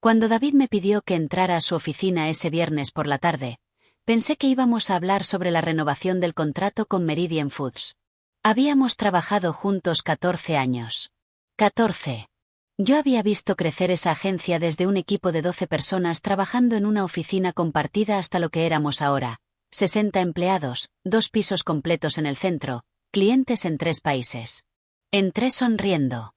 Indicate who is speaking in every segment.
Speaker 1: Cuando David me pidió que entrara a su oficina ese viernes por la tarde, pensé que íbamos a hablar sobre la renovación del contrato con Meridian Foods. Habíamos trabajado juntos 14 años. 14. Yo había visto crecer esa agencia desde un equipo de 12 personas trabajando en una oficina compartida hasta lo que éramos ahora, 60 empleados, 2 pisos completos en el centro, clientes en 3 países. Entré sonriendo.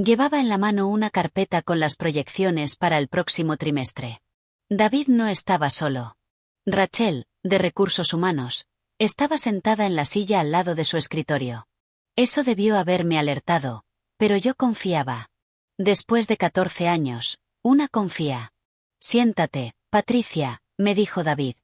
Speaker 1: Llevaba en la mano una carpeta con las proyecciones para el próximo trimestre. David no estaba solo. Rachel, de Recursos Humanos, estaba sentada en la silla al lado de su escritorio. Eso debió haberme alertado, pero yo confiaba. Después de 14 años, una confía. Siéntate, Patricia, me dijo David.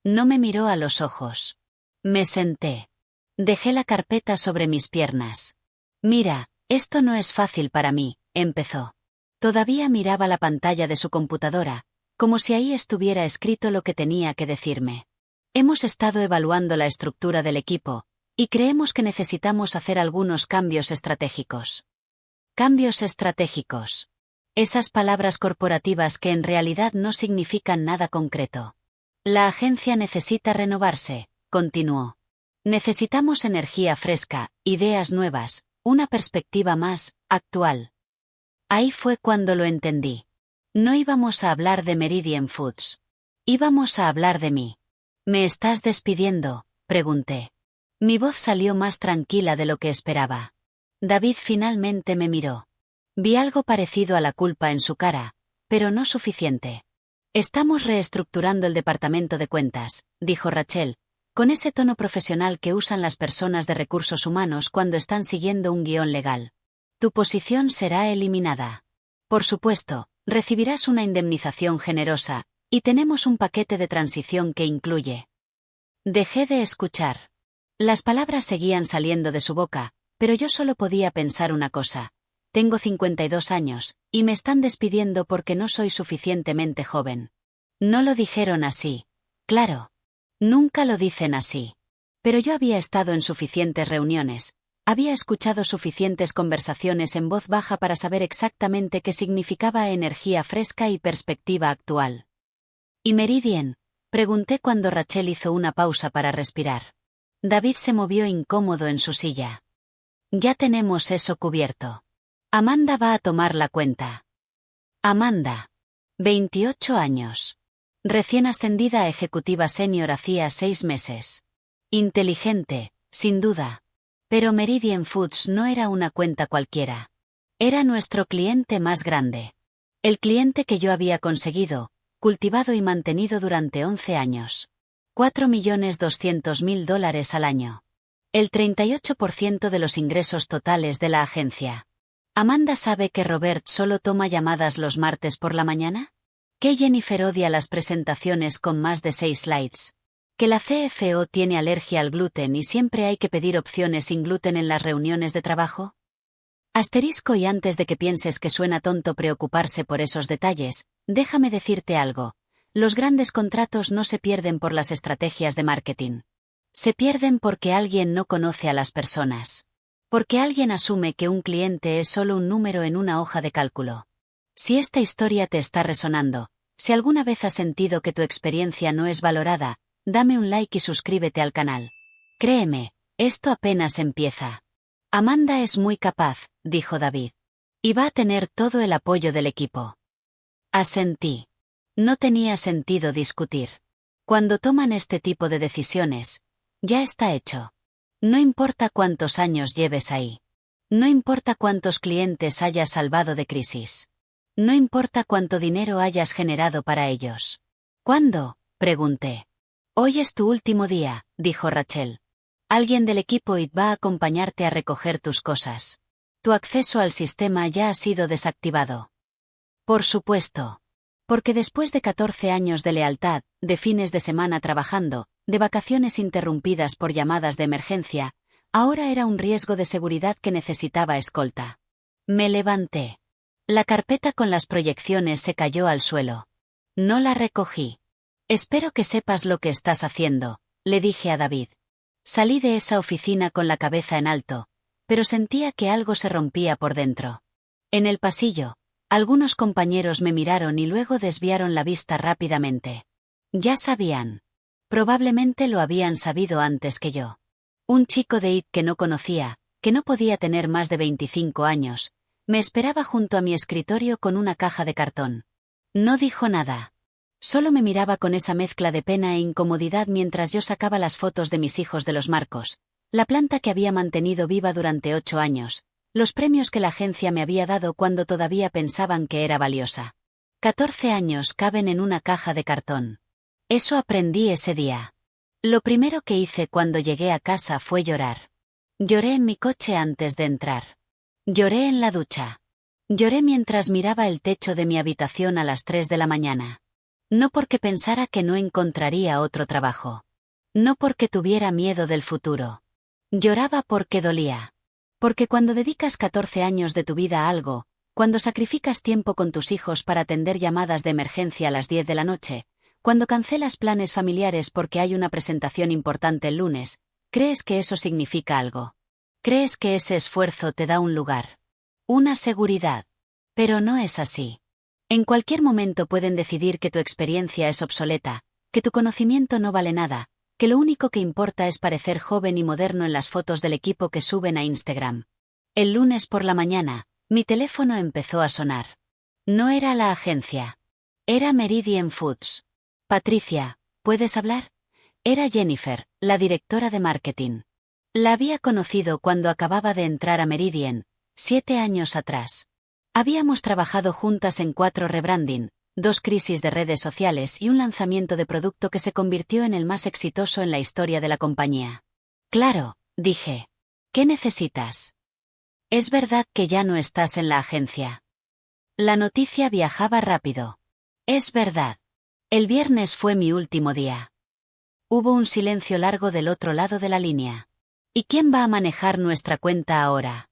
Speaker 1: No me miró a los ojos. Me senté. Dejé la carpeta sobre mis piernas. Mira, esto no es fácil para mí, empezó. Todavía miraba la pantalla de su computadora, como si ahí estuviera escrito lo que tenía que decirme. Hemos estado evaluando la estructura del equipo, y creemos que necesitamos hacer algunos cambios estratégicos. Cambios estratégicos. Esas palabras corporativas que en realidad no significan nada concreto. La agencia necesita renovarse, continuó. Necesitamos energía fresca, ideas nuevas, una perspectiva más actual. Ahí fue cuando lo entendí. No íbamos a hablar de Meridian Foods. Íbamos a hablar de mí. ¿Me estás despidiendo?, pregunté. Mi voz salió más tranquila de lo que esperaba. David finalmente me miró. Vi algo parecido a la culpa en su cara, pero no suficiente. Estamos reestructurando el departamento de cuentas, dijo Rachel, con ese tono profesional que usan las personas de recursos humanos cuando están siguiendo un guión legal. Tu posición será eliminada. Por supuesto, recibirás una indemnización generosa, y tenemos un paquete de transición que incluye. Dejé de escuchar. Las palabras seguían saliendo de su boca, pero yo solo podía pensar una cosa. Tengo 52 años, y me están despidiendo porque no soy suficientemente joven. No lo dijeron así. Claro. Nunca lo dicen así. Pero yo había estado en suficientes reuniones, había escuchado suficientes conversaciones en voz baja para saber exactamente qué significaba energía fresca y perspectiva actual. ¿Y Meridian?, pregunté cuando Rachel hizo una pausa para respirar. David se movió incómodo en su silla. Ya tenemos eso cubierto. Amanda va a tomar la cuenta. Amanda. 28 años. Recién ascendida a ejecutiva senior hacía 6 meses. Inteligente, sin duda. Pero Meridian Foods no era una cuenta cualquiera. Era nuestro cliente más grande. El cliente que yo había conseguido, cultivado y mantenido durante 11 años. $4.200.000 al año. El 38% de los ingresos totales de la agencia. ¿Amanda sabe que Robert solo toma llamadas los martes por la mañana? ¿Que Jennifer odia las presentaciones con más de 6 slides? ¿Que la CFO tiene alergia al gluten y siempre hay que pedir opciones sin gluten en las reuniones de trabajo? Asterisco, y antes de que pienses que suena tonto preocuparse por esos detalles, déjame decirte algo. Los grandes contratos no se pierden por las estrategias de marketing. Se pierden porque alguien no conoce a las personas. Porque alguien asume que un cliente es solo un número en una hoja de cálculo. Si esta historia te está resonando, si alguna vez has sentido que tu experiencia no es valorada, dame un like y suscríbete al canal. Créeme, esto apenas empieza. Amanda es muy capaz, dijo David. Y va a tener todo el apoyo del equipo. Asentí. No tenía sentido discutir. Cuando toman este tipo de decisiones, ya está hecho. No importa cuántos años lleves ahí. No importa cuántos clientes hayas salvado de crisis. No importa cuánto dinero hayas generado para ellos. ¿Cuándo?, pregunté. Hoy es tu último día, dijo Rachel. Alguien del equipo IT va a acompañarte a recoger tus cosas. Tu acceso al sistema ya ha sido desactivado. Por supuesto. Porque después de 14 años de lealtad, de fines de semana trabajando, de vacaciones interrumpidas por llamadas de emergencia, ahora era un riesgo de seguridad que necesitaba escolta. Me levanté. La carpeta con las proyecciones se cayó al suelo. No la recogí. Espero que sepas lo que estás haciendo, le dije a David. Salí de esa oficina con la cabeza en alto, pero sentía que algo se rompía por dentro. En el pasillo, Algunos compañeros me miraron y luego desviaron la vista rápidamente. Ya sabían. Probablemente lo habían sabido antes que yo. Un chico de IT que no conocía, que no podía tener más de 25 años, me esperaba junto a mi escritorio con una caja de cartón. No dijo nada. Solo me miraba con esa mezcla de pena e incomodidad mientras yo sacaba las fotos de mis hijos de los marcos, la planta que había mantenido viva durante 8 años, los premios que la agencia me había dado cuando todavía pensaban que era valiosa. 14 años caben en una caja de cartón. Eso aprendí ese día. Lo primero que hice cuando llegué a casa fue llorar. Lloré en mi coche antes de entrar. Lloré en la ducha. Lloré mientras miraba el techo de mi habitación a las 3 de la mañana. No porque pensara que no encontraría otro trabajo. No porque tuviera miedo del futuro. Lloraba porque dolía. Porque cuando dedicas 14 años de tu vida a algo, cuando sacrificas tiempo con tus hijos para atender llamadas de emergencia a las 10 de la noche, cuando cancelas planes familiares porque hay una presentación importante el lunes, crees que eso significa algo. Crees que ese esfuerzo te da un lugar. Una seguridad. Pero no es así. En cualquier momento pueden decidir que tu experiencia es obsoleta, que tu conocimiento no vale nada, que lo único que importa es parecer joven y moderno en las fotos del equipo que suben a Instagram. El lunes por la mañana, mi teléfono empezó a sonar. No era la agencia. Era Meridian Foods. Patricia, ¿puedes hablar? Era Jennifer, la directora de marketing. La había conocido cuando acababa de entrar a Meridian, 7 años atrás. Habíamos trabajado juntas en 4 rebranding, 2 crisis de redes sociales y un lanzamiento de producto que se convirtió en el más exitoso en la historia de la compañía. Claro, dije. ¿Qué necesitas? Es verdad que ya no estás en la agencia. La noticia viajaba rápido. Es verdad. El viernes fue mi último día. Hubo un silencio largo del otro lado de la línea. ¿Y quién va a manejar nuestra cuenta ahora?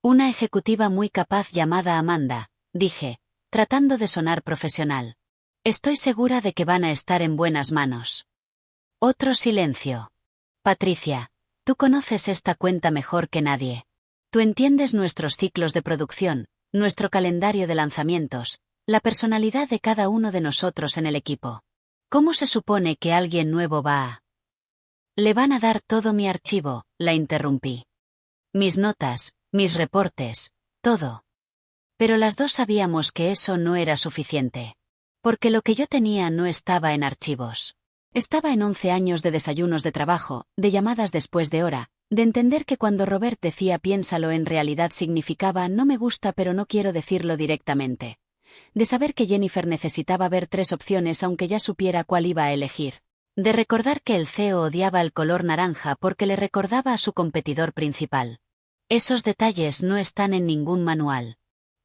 Speaker 1: Una ejecutiva muy capaz llamada Amanda, dije, tratando de sonar profesional. Estoy segura de que van a estar en buenas manos. Otro silencio. Patricia, tú conoces esta cuenta mejor que nadie. Tú entiendes nuestros ciclos de producción, nuestro calendario de lanzamientos, la personalidad de cada uno de nosotros en el equipo. ¿Cómo se supone que alguien nuevo va a...? Le van a dar todo mi archivo, la interrumpí. Mis notas, mis reportes, todo. Pero las dos sabíamos que eso no era suficiente. Porque lo que yo tenía no estaba en archivos. Estaba en 11 años de desayunos de trabajo, de llamadas después de hora, de entender que cuando Robert decía piénsalo en realidad significaba no me gusta pero no quiero decirlo directamente. De saber que Jennifer necesitaba ver 3 opciones aunque ya supiera cuál iba a elegir. De recordar que el CEO odiaba el color naranja porque le recordaba a su competidor principal. Esos detalles no están en ningún manual.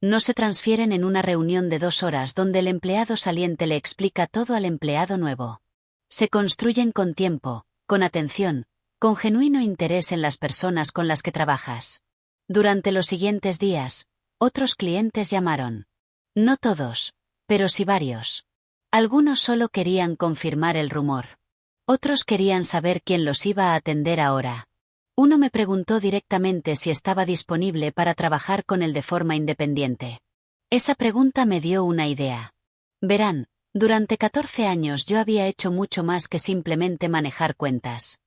Speaker 1: No se transfieren en una reunión de 2 horas donde el empleado saliente le explica todo al empleado nuevo. Se construyen con tiempo, con atención, con genuino interés en las personas con las que trabajas. Durante los siguientes días, otros clientes llamaron. No todos, pero sí varios. Algunos solo querían confirmar el rumor. Otros querían saber quién los iba a atender ahora. Uno me preguntó directamente si estaba disponible para trabajar con él de forma independiente. Esa pregunta me dio una idea. Verán, durante 14 años yo había hecho mucho más que simplemente manejar cuentas.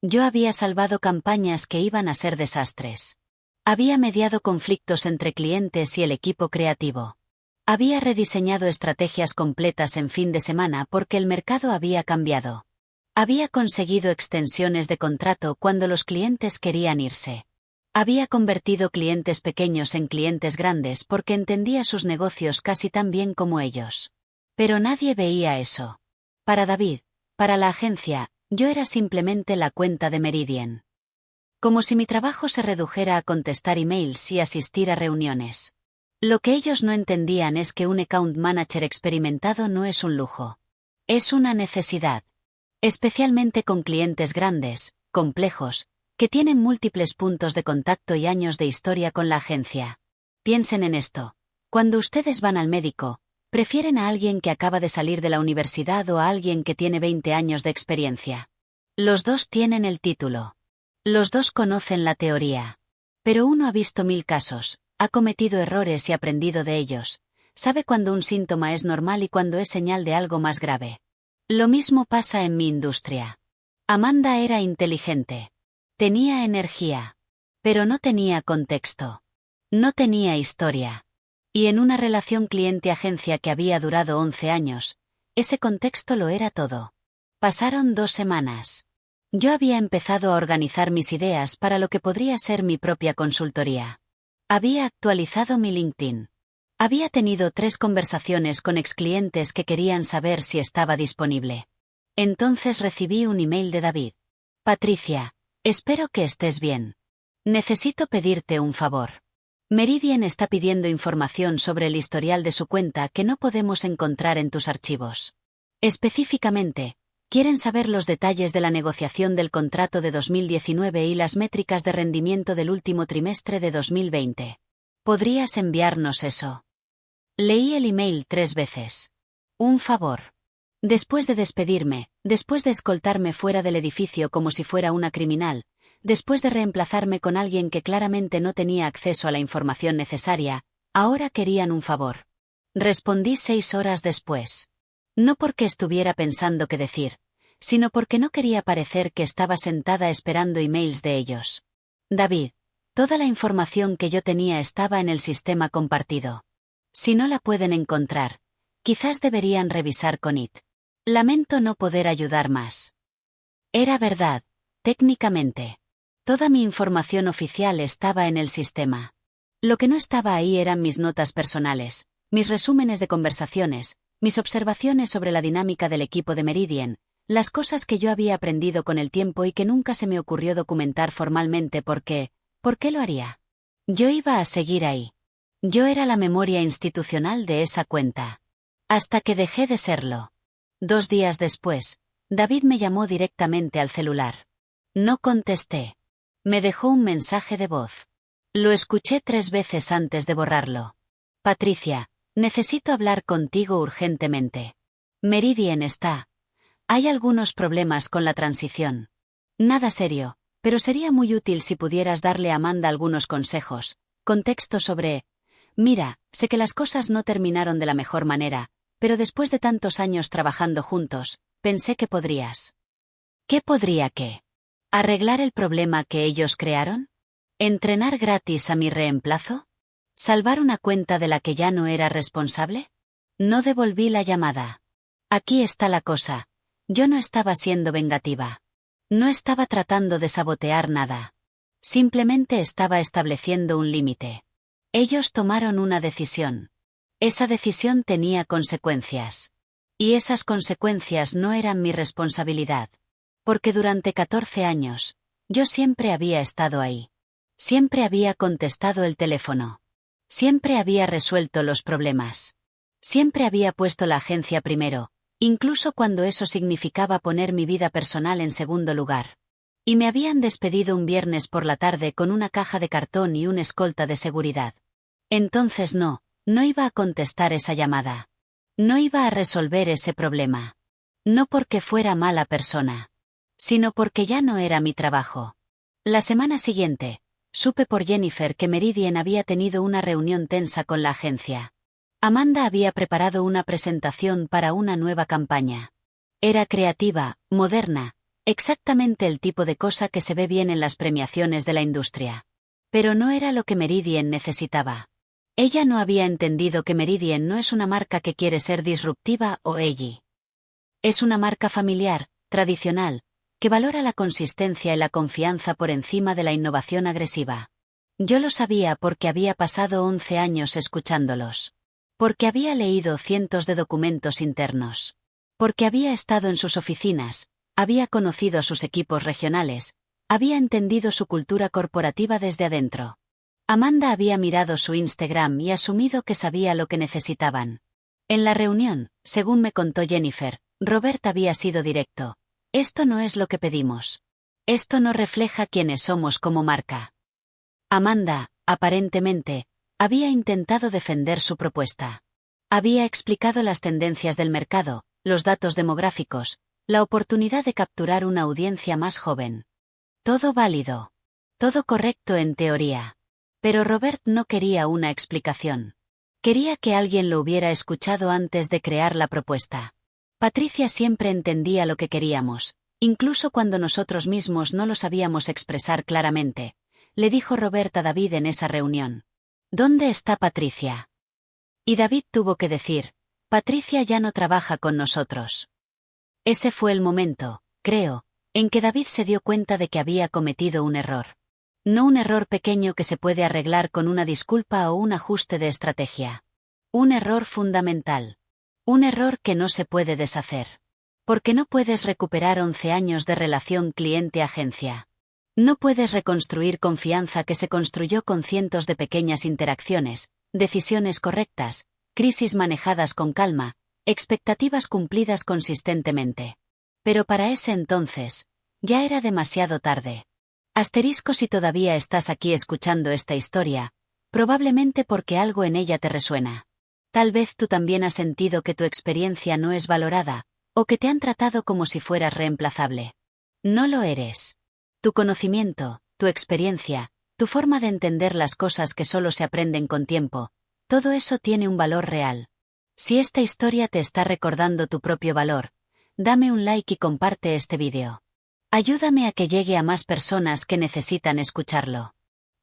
Speaker 1: Yo había salvado campañas que iban a ser desastres. Había mediado conflictos entre clientes y el equipo creativo. Había rediseñado estrategias completas en fin de semana porque el mercado había cambiado. Había conseguido extensiones de contrato cuando los clientes querían irse. Había convertido clientes pequeños en clientes grandes porque entendía sus negocios casi tan bien como ellos. Pero nadie veía eso. Para David, para la agencia, yo era simplemente la cuenta de Meridian. Como si mi trabajo se redujera a contestar emails y asistir a reuniones. Lo que ellos no entendían es que un account manager experimentado no es un lujo. Es una necesidad. Especialmente con clientes grandes, complejos, que tienen múltiples puntos de contacto y años de historia con la agencia. Piensen en esto. Cuando ustedes van al médico, ¿prefieren a alguien que acaba de salir de la universidad o a alguien que tiene 20 años de experiencia? Los dos tienen el título. Los dos conocen la teoría. Pero uno ha visto 1000 casos, Ha cometido errores y aprendido de ellos. Sabe cuando un síntoma es normal y cuando es señal de algo más grave. Lo mismo pasa en mi industria. Amanda era inteligente. Tenía energía. Pero no tenía contexto. No tenía historia. Y en una relación cliente-agencia que había durado 11 años, ese contexto lo era todo. Pasaron 2 semanas. Yo había empezado a organizar mis ideas para lo que podría ser mi propia consultoría. Había actualizado mi LinkedIn. Había tenido 3 conversaciones con exclientes que querían saber si estaba disponible. Entonces recibí un email de David. Patricia, espero que estés bien. Necesito pedirte un favor. Meridian está pidiendo información sobre el historial de su cuenta que no podemos encontrar en tus archivos. Específicamente, quieren saber los detalles de la negociación del contrato de 2019 y las métricas de rendimiento del último trimestre de 2020. ¿Podrías enviarnos eso? Leí el email 3 veces. Un favor. Después de despedirme, después de escoltarme fuera del edificio como si fuera una criminal, después de reemplazarme con alguien que claramente no tenía acceso a la información necesaria, ahora querían un favor. Respondí 6 horas después. No porque estuviera pensando qué decir, sino porque no quería parecer que estaba sentada esperando emails de ellos. David, toda la información que yo tenía estaba en el sistema compartido. Si no la pueden encontrar, quizás deberían revisar con IT. Lamento no poder ayudar más. Era verdad, técnicamente. Toda mi información oficial estaba en el sistema. Lo que no estaba ahí eran mis notas personales, mis resúmenes de conversaciones, mis observaciones sobre la dinámica del equipo de Meridian, las cosas que yo había aprendido con el tiempo y que nunca se me ocurrió documentar formalmente porque, ¿por qué lo haría? Yo iba a seguir ahí. Yo era la memoria institucional de esa cuenta. Hasta que dejé de serlo. 2 días después, David me llamó directamente al celular. No contesté. Me dejó un mensaje de voz. Lo escuché 3 veces antes de borrarlo. Patricia, necesito hablar contigo urgentemente. Meridian está. Hay algunos problemas con la transición. Nada serio, pero sería muy útil si pudieras darle a Amanda algunos consejos, contexto sobre... Mira, sé que las cosas no terminaron de la mejor manera, pero después de tantos años trabajando juntos, pensé que podrías. ¿Qué podría qué? ¿Arreglar el problema que ellos crearon? ¿Entrenar gratis a mi reemplazo? ¿Salvar una cuenta de la que ya no era responsable? No devolví la llamada. Aquí está la cosa. Yo no estaba siendo vengativa. No estaba tratando de sabotear nada. Simplemente estaba estableciendo un límite. Ellos tomaron una decisión. Esa decisión tenía consecuencias. Y esas consecuencias no eran mi responsabilidad. Porque durante 14 años, yo siempre había estado ahí. Siempre había contestado el teléfono. Siempre había resuelto los problemas. Siempre había puesto la agencia primero, incluso cuando eso significaba poner mi vida personal en segundo lugar. Y me habían despedido un viernes por la tarde con una caja de cartón y un escolta de seguridad. Entonces no iba a contestar esa llamada. No iba a resolver ese problema. No porque fuera mala persona, sino porque ya no era mi trabajo. La semana siguiente, supe por Jennifer que Meridian había tenido una reunión tensa con la agencia. Amanda había preparado una presentación para una nueva campaña. Era creativa, moderna, exactamente el tipo de cosa que se ve bien en las premiaciones de la industria. Pero no era lo que Meridian necesitaba. Ella no había entendido que Meridian no es una marca que quiere ser disruptiva o edgy. Es una marca familiar, tradicional, que valora la consistencia y la confianza por encima de la innovación agresiva. Yo lo sabía porque había pasado 11 años escuchándolos. Porque había leído cientos de documentos internos. Porque había estado en sus oficinas, había conocido a sus equipos regionales, había entendido su cultura corporativa desde adentro. Amanda había mirado su Instagram y asumido que sabía lo que necesitaban. En la reunión, según me contó Jennifer, Robert había sido directo. Esto no es lo que pedimos. Esto no refleja quiénes somos como marca. Amanda, aparentemente, había intentado defender su propuesta. Había explicado las tendencias del mercado, los datos demográficos, la oportunidad de capturar una audiencia más joven. Todo válido. Todo correcto en teoría. Pero Robert no quería una explicación. Quería que alguien lo hubiera escuchado antes de crear la propuesta. Patricia siempre entendía lo que queríamos, incluso cuando nosotros mismos no lo sabíamos expresar claramente, le dijo Robert a David en esa reunión. ¿Dónde está Patricia? Y David tuvo que decir, Patricia ya no trabaja con nosotros. Ese fue el momento, creo, en que David se dio cuenta de que había cometido un error. No un error pequeño que se puede arreglar con una disculpa o un ajuste de estrategia. Un error fundamental. Un error que no se puede deshacer. Porque no puedes recuperar 11 años de relación cliente-agencia. No puedes reconstruir confianza que se construyó con cientos de pequeñas interacciones, decisiones correctas, crisis manejadas con calma, expectativas cumplidas consistentemente. Pero para ese entonces, ya era demasiado tarde. Asterisco si todavía estás aquí escuchando esta historia, probablemente porque algo en ella te resuena. Tal vez tú también has sentido que tu experiencia no es valorada, o que te han tratado como si fueras reemplazable. No lo eres. Tu conocimiento, tu experiencia, tu forma de entender las cosas que solo se aprenden con tiempo, todo eso tiene un valor real. Si esta historia te está recordando tu propio valor, dame un like y comparte este vídeo. Ayúdame a que llegue a más personas que necesitan escucharlo.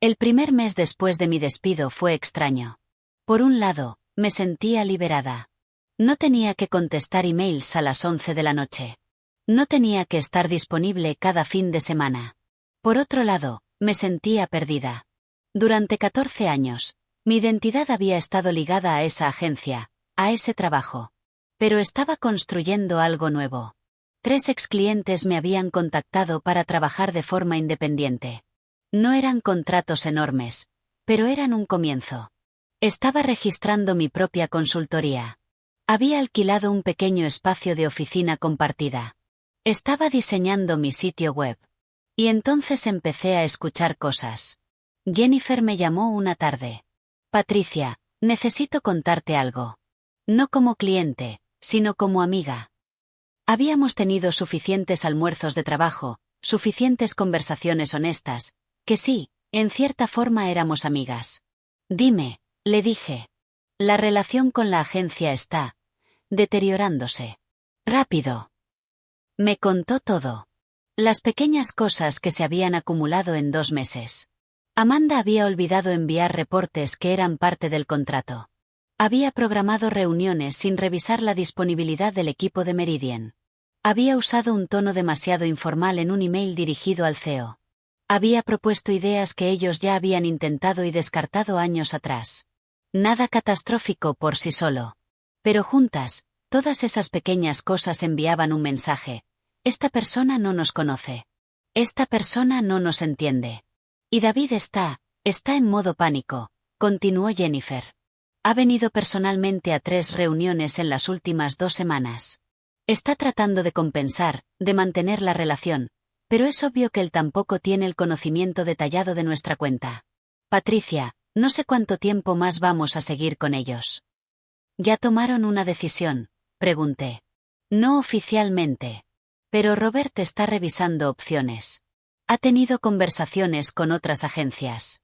Speaker 1: El primer mes después de mi despido fue extraño. Por un lado, me sentía liberada. No tenía que contestar emails a las 11 de la noche. No tenía que estar disponible cada fin de semana. Por otro lado, me sentía perdida. Durante 14 años, mi identidad había estado ligada a esa agencia, a ese trabajo. Pero estaba construyendo algo nuevo. 3 exclientes me habían contactado para trabajar de forma independiente. No eran contratos enormes, pero eran un comienzo. Estaba registrando mi propia consultoría. Había alquilado un pequeño espacio de oficina compartida. Estaba diseñando mi sitio web. Y entonces empecé a escuchar cosas. Jennifer me llamó una tarde. Patricia, necesito contarte algo. No como cliente, sino como amiga. Habíamos tenido suficientes almuerzos de trabajo, suficientes conversaciones honestas, que sí, en cierta forma éramos amigas. Dime, le dije. La relación con la agencia está deteriorándose. Rápido. Me contó todo. Las pequeñas cosas que se habían acumulado en 2 meses. Amanda había olvidado enviar reportes que eran parte del contrato. Había programado reuniones sin revisar la disponibilidad del equipo de Meridian. Había usado un tono demasiado informal en un email dirigido al CEO. Había propuesto ideas que ellos ya habían intentado y descartado años atrás. Nada catastrófico por sí solo. Pero juntas, todas esas pequeñas cosas enviaban un mensaje. Esta persona no nos conoce. Esta persona no nos entiende. Y David está en modo pánico, continuó Jennifer. Ha venido personalmente a 3 reuniones en las últimas 2 semanas. Está tratando de compensar, de mantener la relación, pero es obvio que él tampoco tiene el conocimiento detallado de nuestra cuenta. Patricia, no sé cuánto tiempo más vamos a seguir con ellos. ¿Ya tomaron una decisión?, pregunté. No oficialmente. Pero Robert está revisando opciones. Ha tenido conversaciones con otras agencias.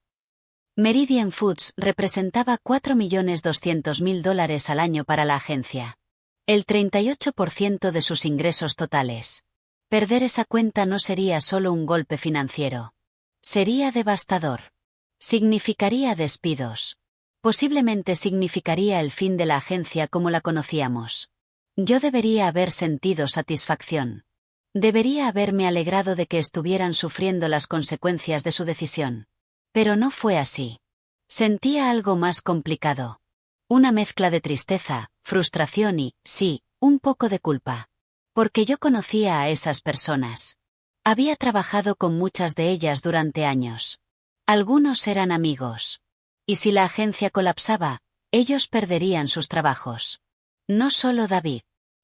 Speaker 1: Meridian Foods representaba $4.200.000 al año para la agencia. El 38% de sus ingresos totales. Perder esa cuenta no sería solo un golpe financiero. Sería devastador. Significaría despidos. Posiblemente significaría el fin de la agencia como la conocíamos. Yo debería haber sentido satisfacción. Debería haberme alegrado de que estuvieran sufriendo las consecuencias de su decisión. Pero no fue así. Sentía algo más complicado. Una mezcla de tristeza, frustración y, sí, un poco de culpa. Porque yo conocía a esas personas. Había trabajado con muchas de ellas durante años. Algunos eran amigos. Y si la agencia colapsaba, ellos perderían sus trabajos. No solo David.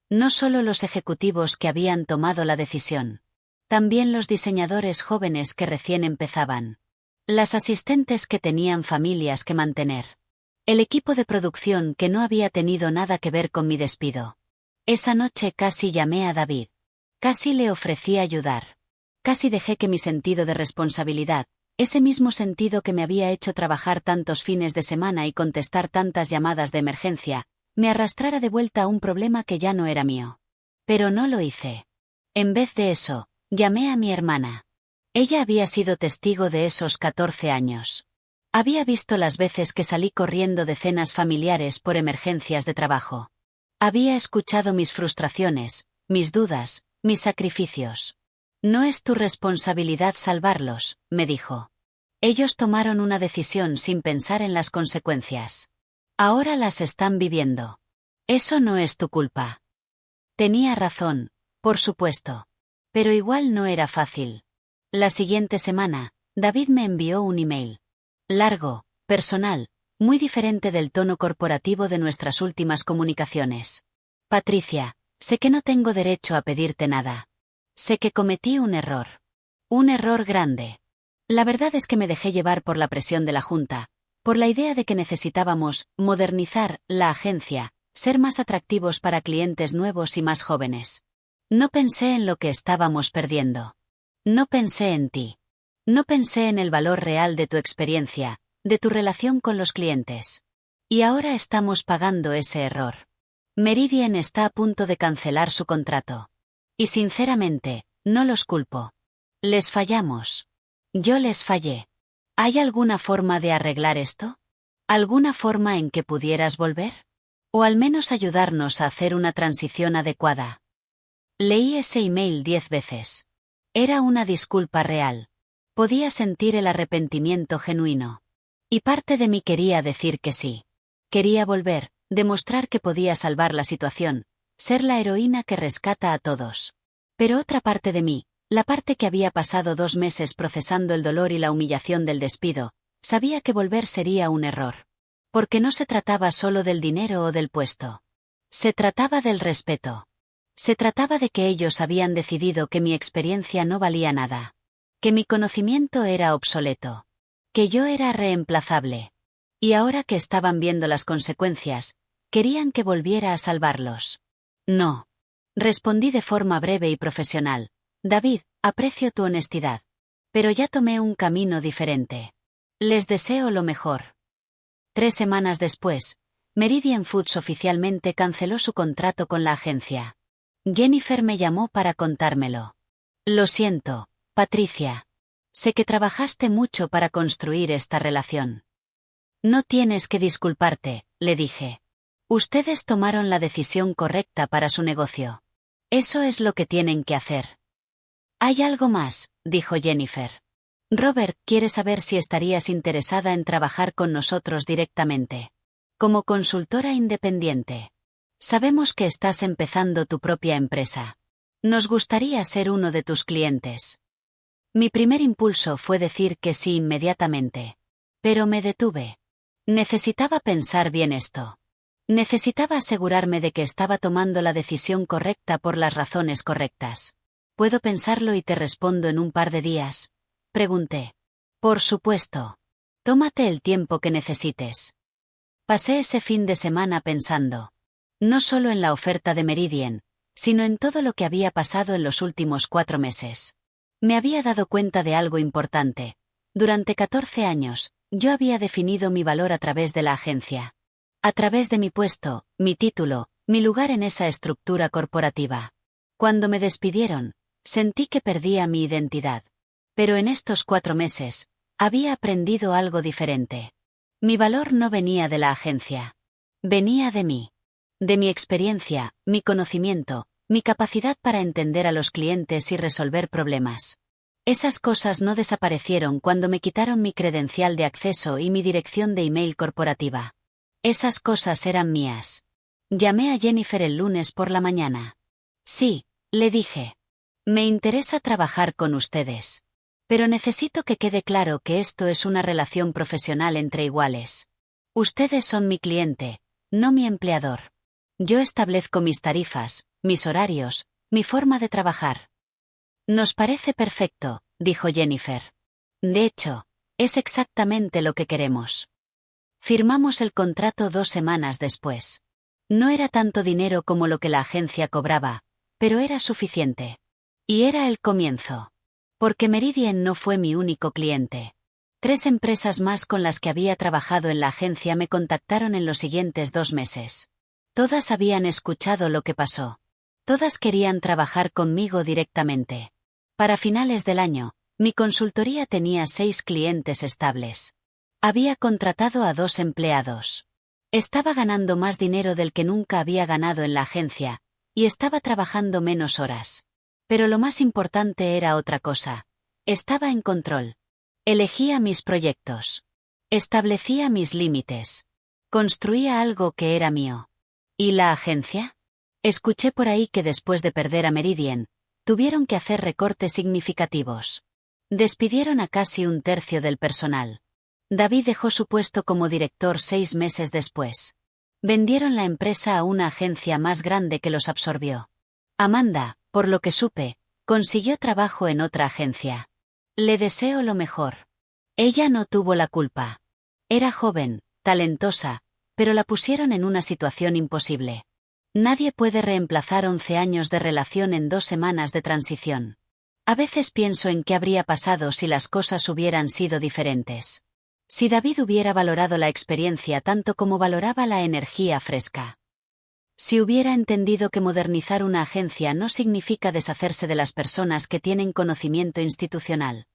Speaker 1: No solo los ejecutivos que habían tomado la decisión. También los diseñadores jóvenes que recién empezaban. Las asistentes que tenían familias que mantener. El equipo de producción que no había tenido nada que ver con mi despido. Esa noche casi llamé a David. Casi le ofrecí ayudar. Casi dejé que mi sentido de responsabilidad, Ese mismo sentido que me había hecho trabajar tantos fines de semana y contestar tantas llamadas de emergencia, me arrastrara de vuelta a un problema que ya no era mío. Pero no lo hice. En vez de eso, llamé a mi hermana. Ella había sido testigo de esos 14 años. Había visto las veces que salí corriendo de cenas familiares por emergencias de trabajo. Había escuchado mis frustraciones, mis dudas, mis sacrificios. No es tu responsabilidad salvarlos, me dijo. Ellos tomaron una decisión sin pensar en las consecuencias. Ahora las están viviendo. Eso no es tu culpa. Tenía razón, por supuesto. Pero igual no era fácil. La siguiente semana, David me envió un email. Largo, personal, muy diferente del tono corporativo de nuestras últimas comunicaciones. Patricia, sé que no tengo derecho a pedirte nada. Sé que cometí un error. Un error grande. La verdad es que me dejé llevar por la presión de la Junta, por la idea de que necesitábamos modernizar la agencia, ser más atractivos para clientes nuevos y más jóvenes. No pensé en lo que estábamos perdiendo. No pensé en ti. No pensé en el valor real de tu experiencia, de tu relación con los clientes. Y ahora estamos pagando ese error. Meridian está a punto de cancelar su contrato. Y sinceramente, no los culpo. Les fallamos. Yo les fallé. ¿Hay alguna forma de arreglar esto? ¿Alguna forma en que pudieras volver? O al menos ayudarnos a hacer una transición adecuada. Leí ese email 10 veces. Era una disculpa real. Podía sentir el arrepentimiento genuino. Y parte de mí quería decir que sí. Quería volver, demostrar que podía salvar la situación, ser la heroína que rescata a todos. Pero otra parte de mí, la parte que había pasado 2 meses procesando el dolor y la humillación del despido, sabía que volver sería un error. Porque no se trataba solo del dinero o del puesto. Se trataba del respeto. Se trataba de que ellos habían decidido que mi experiencia no valía nada. Que mi conocimiento era obsoleto. Que yo era reemplazable. Y ahora que estaban viendo las consecuencias, querían que volviera a salvarlos. No. Respondí de forma breve y profesional. David, aprecio tu honestidad. Pero ya tomé un camino diferente. Les deseo lo mejor. 3 semanas después, Meridian Foods oficialmente canceló su contrato con la agencia. Jennifer me llamó para contármelo. Lo siento, Patricia. Sé que trabajaste mucho para construir esta relación. No tienes que disculparte, le dije. Ustedes tomaron la decisión correcta para su negocio. Eso es lo que tienen que hacer. Hay algo más, dijo Jennifer. Robert quiere saber si estarías interesada en trabajar con nosotros directamente. Como consultora independiente. Sabemos que estás empezando tu propia empresa. Nos gustaría ser uno de tus clientes. Mi primer impulso fue decir que sí inmediatamente. Pero me detuve. Necesitaba pensar bien esto. Necesitaba asegurarme de que estaba tomando la decisión correcta por las razones correctas. ¿Puedo pensarlo y te respondo en un par de días? Pregunté. Por supuesto. Tómate el tiempo que necesites. Pasé ese fin de semana pensando. No solo en la oferta de Meridian, sino en todo lo que había pasado en los últimos 4 meses. Me había dado cuenta de algo importante. Durante 14 años, yo había definido mi valor a través de la agencia. A través de mi puesto, mi título, mi lugar en esa estructura corporativa. Cuando me despidieron, sentí que perdía mi identidad. Pero en estos 4 meses, había aprendido algo diferente. Mi valor no venía de la agencia. Venía de mí. De mi experiencia, mi conocimiento, mi capacidad para entender a los clientes y resolver problemas. Esas cosas no desaparecieron cuando me quitaron mi credencial de acceso y mi dirección de email corporativa. Esas cosas eran mías. Llamé a Jennifer el lunes por la mañana. Sí, le dije. Me interesa trabajar con ustedes. Pero necesito que quede claro que esto es una relación profesional entre iguales. Ustedes son mi cliente, no mi empleador. Yo establezco mis tarifas, mis horarios, mi forma de trabajar. Nos parece perfecto, dijo Jennifer. De hecho, es exactamente lo que queremos. Firmamos el contrato 2 semanas después. No era tanto dinero como lo que la agencia cobraba, pero era suficiente. Y era el comienzo. Porque Meridian no fue mi único cliente. 3 empresas más con las que había trabajado en la agencia me contactaron en los siguientes 2 meses. Todas habían escuchado lo que pasó. Todas querían trabajar conmigo directamente. Para finales del año, mi consultoría tenía 6 clientes estables. Había contratado a 2 empleados. Estaba ganando más dinero del que nunca había ganado en la agencia, y estaba trabajando menos horas. Pero lo más importante era otra cosa. Estaba en control. Elegía mis proyectos. Establecía mis límites. Construía algo que era mío. ¿Y la agencia? Escuché por ahí que después de perder a Meridian, tuvieron que hacer recortes significativos. Despidieron a casi 1/3 del personal. David dejó su puesto como director 6 meses después. Vendieron la empresa a una agencia más grande que los absorbió. Amanda, por lo que supe, consiguió trabajo en otra agencia. Le deseo lo mejor. Ella no tuvo la culpa. Era joven, talentosa, pero la pusieron en una situación imposible. Nadie puede reemplazar 11 años de relación en 2 semanas de transición. A veces pienso en qué habría pasado si las cosas hubieran sido diferentes. Si David hubiera valorado la experiencia tanto como valoraba la energía fresca. Si hubiera entendido que modernizar una agencia no significa deshacerse de las personas que tienen conocimiento institucional.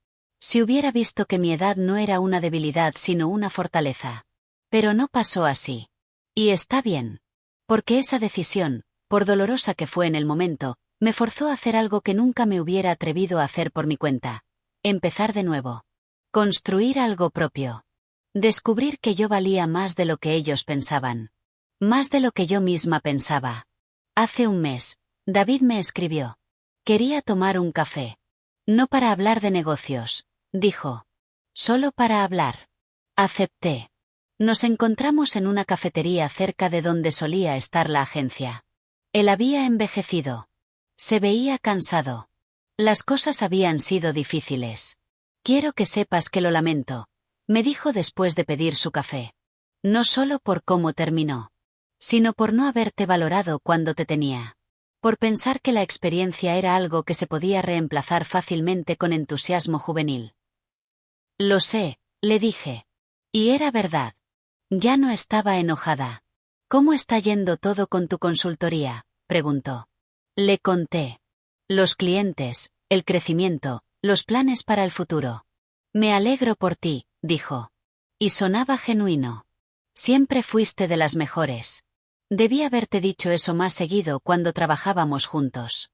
Speaker 1: Si hubiera visto que mi edad no era una debilidad sino una fortaleza. Pero no pasó así. Y está bien. Porque esa decisión, por dolorosa que fue en el momento, me forzó a hacer algo que nunca me hubiera atrevido a hacer por mi cuenta. Empezar de nuevo. Construir algo propio. Descubrir que yo valía más de lo que ellos pensaban. Más de lo que yo misma pensaba. Hace un mes, David me escribió. Quería tomar un café. No para hablar de negocios, dijo. Solo para hablar. Acepté. Nos encontramos en una cafetería cerca de donde solía estar la agencia. Él había envejecido. Se veía cansado. Las cosas habían sido difíciles. Quiero que sepas que lo lamento, me dijo después de pedir su café. No solo por cómo terminó, sino por no haberte valorado cuando te tenía. Por pensar que la experiencia era algo que se podía reemplazar fácilmente con entusiasmo juvenil. Lo sé, le dije. Y era verdad. Ya no estaba enojada. ¿Cómo está yendo todo con tu consultoría?, preguntó. Le conté. Los clientes, el crecimiento, los planes para el futuro. Me alegro por ti, dijo. Y sonaba genuino. Siempre fuiste de las mejores. Debí haberte dicho eso más seguido cuando trabajábamos juntos.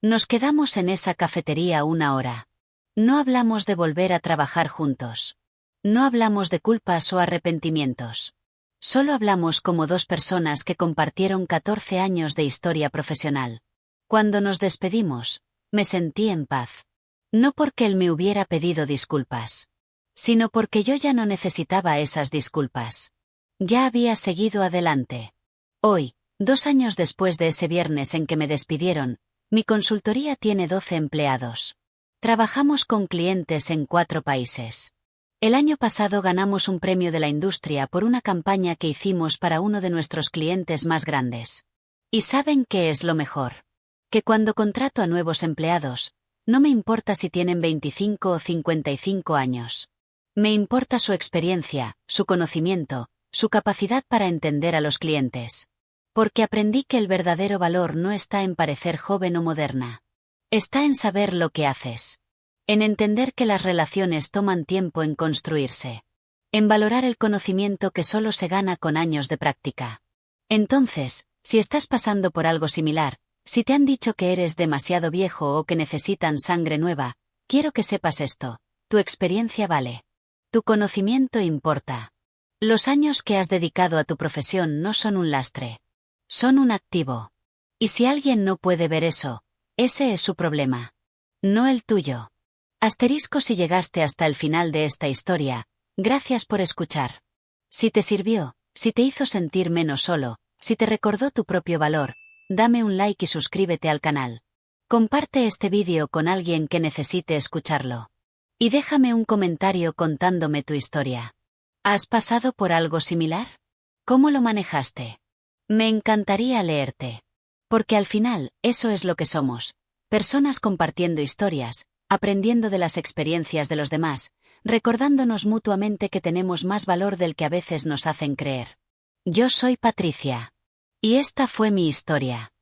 Speaker 1: Nos quedamos en esa cafetería 1 hora. No hablamos de volver a trabajar juntos. No hablamos de culpas o arrepentimientos. Solo hablamos como 2 personas que compartieron 14 años de historia profesional. Cuando nos despedimos, me sentí en paz. No porque él me hubiera pedido disculpas, sino porque yo ya no necesitaba esas disculpas. Ya había seguido adelante. Hoy, 2 años después de ese viernes en que me despidieron, mi consultoría tiene 12 empleados. Trabajamos con clientes en 4 países. El año pasado ganamos un premio de la industria por una campaña que hicimos para uno de nuestros clientes más grandes. ¿Y saben qué es lo mejor? Que cuando contrato a nuevos empleados, no me importa si tienen 25 o 55 años. Me importa su experiencia, su conocimiento, su capacidad para entender a los clientes. Porque aprendí que el verdadero valor no está en parecer joven o moderna. Está en saber lo que haces. En entender que las relaciones toman tiempo en construirse. En valorar el conocimiento que solo se gana con años de práctica. Entonces, si estás pasando por algo similar, si te han dicho que eres demasiado viejo o que necesitan sangre nueva, quiero que sepas esto: tu experiencia vale. Tu conocimiento importa. Los años que has dedicado a tu profesión no son un lastre. Son un activo. Y si alguien no puede ver eso, ese es su problema. No el tuyo. Asterisco si llegaste hasta el final de esta historia, gracias por escuchar. Si te sirvió, si te hizo sentir menos solo, si te recordó tu propio valor, dame un like y suscríbete al canal. Comparte este vídeo con alguien que necesite escucharlo. Y déjame un comentario contándome tu historia. ¿Has pasado por algo similar? ¿Cómo lo manejaste? Me encantaría leerte. Porque al final, eso es lo que somos. Personas compartiendo historias, aprendiendo de las experiencias de los demás, recordándonos mutuamente que tenemos más valor del que a veces nos hacen creer. Yo soy Patricia. Y esta fue mi historia.